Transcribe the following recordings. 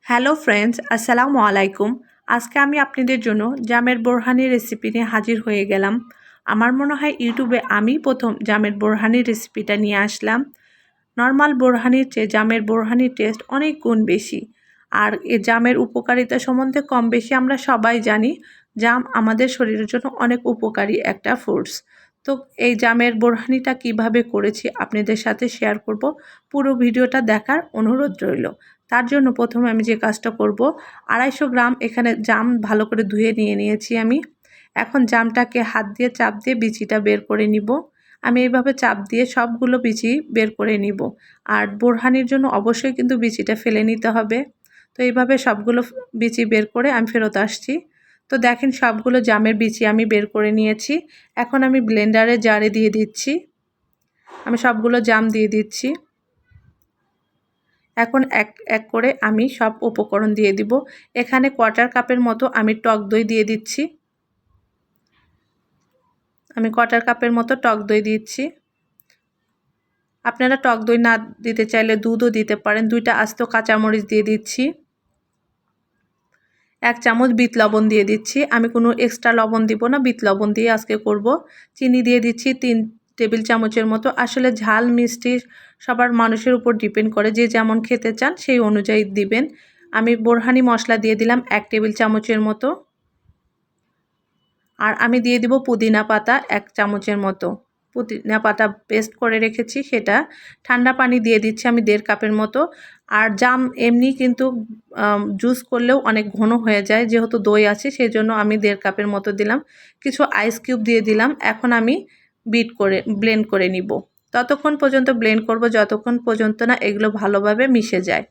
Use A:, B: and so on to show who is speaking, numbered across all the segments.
A: Hello friends, আসসালামু আলাইকুম। আজকে আমি আপনাদের জন্য জামের বোরহানি রেসিপি নিয়ে হাজির হয়ে গেলাম। আমার মনে হয় ইউটিউবে আমি প্রথম জামের বোরহানি রেসিপিটা নিয়ে আসলাম। নর্মাল বোরহানির চেয়ে জামের বোরহানির টেস্ট অনেক গুণ বেশি। আর এ জামের উপকারিতা সম্বন্ধে কম বেশি আমরা সবাই জানি। জাম আমাদের শরীরের জন্য অনেক উপকারী একটা ফ্রুটস। তো এই জামের বোরহানিটা কিভাবে করেছি আপনাদের সাথে শেয়ার করব। পুরো ভিডিওটা দেখার অনুরোধ রইল। তার জন্য প্রথমে আমি যে কাজটা করব, 250 গ্রাম এখানে জাম ভালো করে ধুয়ে নিয়েছি আমি। এখন জামটাকে হাত দিয়ে চাপ দিয়ে বিচিটা বের করে নিব। আমি এইভাবে চাপ দিয়ে সবগুলো বিচি বের করে নিব। আর বোরহানির জন্য অবশ্যই কিন্তু বিচিটা ফেলে নিতে হবে। তো এইভাবে সবগুলো বিচি বের করে আমি ফেরত আসছি। তো দেখেন সবগুলো জামের বিচি আমি বের করে নিয়েছি। এখন আমি ব্লেন্ডারে জারে দিয়ে দিচ্ছি। আমি সবগুলো জাম দিয়ে দিচ্ছি। এখন এক এক করে আমি সব উপকরণ দিয়ে দিব। এখানে 1/4 কাপের মতো আমি টক দই দিয়ে দিচ্ছি। আমি 1/4 কাপের মতো টক দই দিচ্ছি। আপনারা টক দই না দিতে চাইলে দুধও দিতে পারেন। 2টা আস্ত কাঁচামরিচ দিয়ে দিচ্ছি। 1 চামচ বিট লবণ দিয়ে দিচ্ছি। আমি কোনো এক্সট্রা লবণ দিব না, বিট লবণ দিয়ে আজকে করব। চিনি দিয়ে দিচ্ছি 3 টেবিল চামচের মতো। আসলে ঝাল মিষ্টি সবার মানুষের উপর ডিপেন্ড করে, যে যেমন খেতে চান সেই অনুযায়ী দিবেন। আমি বোরহানি মশলা দিয়ে দিলাম 1 টেবিল চামচের মতো। আর আমি দিয়ে দিব পুদিনা পাতা 1 চামচের মতো। পুদিনা পাতা পেস্ট করে রেখেছি সেটা। ঠান্ডা পানি দিয়ে দিচ্ছি আমি 1.5 কাপের মতো। আর জাম এমনি কিন্তু জুস করলেও অনেক ঘন হয়ে যায়, যেহেতু দই আছে সেই জন্য আমি 1.5 কাপের মতো দিলাম। কিছু আইস কিউব দিয়ে দিলাম। এখন আমি ব্লেন্ড করে নিব। ততক্ষণ পর্যন্ত ব্লেন্ড করব যতক্ষণ পর্যন্ত না এগুলো ভালোভাবে মিশে যায়।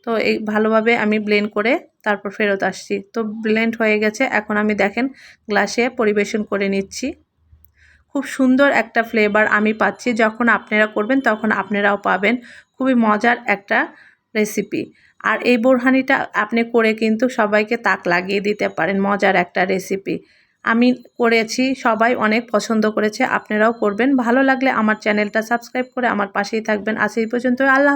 A: তো এই ভালোভাবে আমি ব্লেন্ড করে তারপর ফেরত আসছি। তো ব্লেন্ড হয়ে গেছে। এখন আমি দেখেন গ্লাসে পরিবেশন করে নিচ্ছি। খুব সুন্দর একটা ফ্লেভার আমি পাচ্ছি। যখন আপনারা করবেন তখন আপনারাও পাবেন। খুবই মজার একটা রেসিপি। আর এই বোরহানিটা আপনি করে কিন্তু সবাইকে তাক লাগিয়ে দিতে পারেন। মজার একটা রেসিপি আমি করেছি, সবাই অনেক পছন্দ করেছে। আপনারাও করবেন। ভালো লাগলে আমার চ্যানেলটা সাবস্ক্রাইব করে আমার পাশেই থাকবেন। আজ এই পর্যন্ত। আল্লাহ।